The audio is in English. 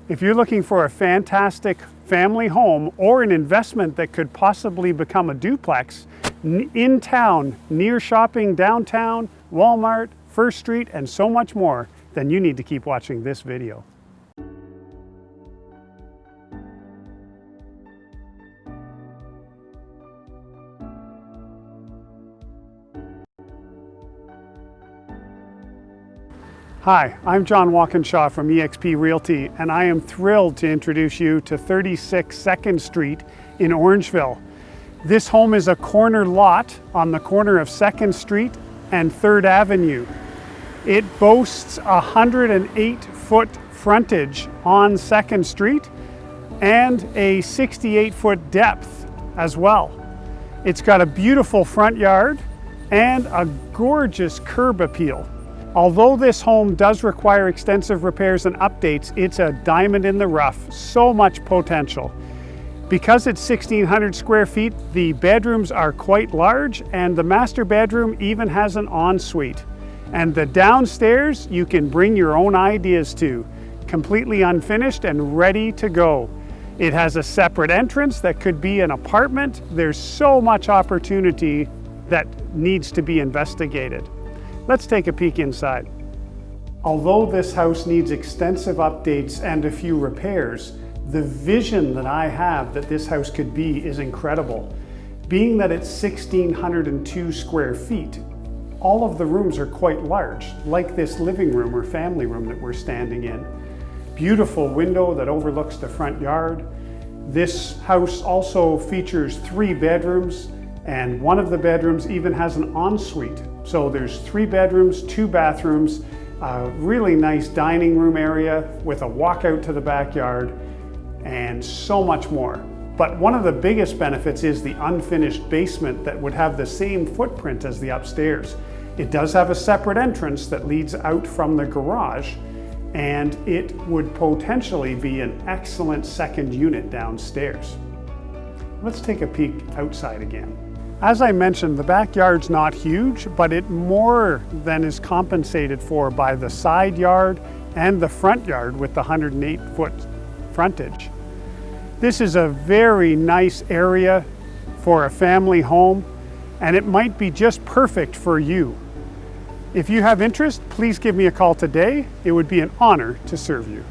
If you're looking for a fantastic family home or an investment that could possibly become a duplex in town, near shopping downtown, Walmart, First Street, and so much more, then you need to keep watching this video. Hi, I'm John Walkinshaw from eXp Realty, and I am thrilled to introduce you to 36 2nd Street in Orangeville. This home is a corner lot on the corner of 2nd Street and 3rd Avenue. It boasts a 108-foot frontage on 2nd Street and a 68-foot depth as well. It's got a beautiful front yard and a gorgeous curb appeal. Although this home does require extensive repairs and updates, it's a diamond in the rough, so much potential. Because it's 1,600 square feet, the bedrooms are quite large, and the master bedroom even has an ensuite. And the downstairs, you can bring your own ideas to, completely unfinished and ready to go. It has a separate entrance that could be an apartment. There's so much opportunity that needs to be investigated. Let's take a peek inside. Although this house needs extensive updates and a few repairs, the vision that I have that this house could be is incredible. Being that it's 1,602 square feet, all of the rooms are quite large, like this living room or family room that we're standing in. Beautiful window that overlooks the front yard. This house also features 3 bedrooms, and one of the bedrooms even has an ensuite. So there's 3 bedrooms, 2 bathrooms, a really nice dining room area with a walkout to the backyard, and so much more. But one of the biggest benefits is the unfinished basement that would have the same footprint as the upstairs. It does have a separate entrance that leads out from the garage, and it would potentially be an excellent second unit downstairs. Let's take a peek outside again. As I mentioned, the backyard's not huge, but it more than is compensated for by the side yard and the front yard with the 108-foot frontage. This is a very nice area for a family home, and it might be just perfect for you. If you have interest, please give me a call today. It would be an honor to serve you.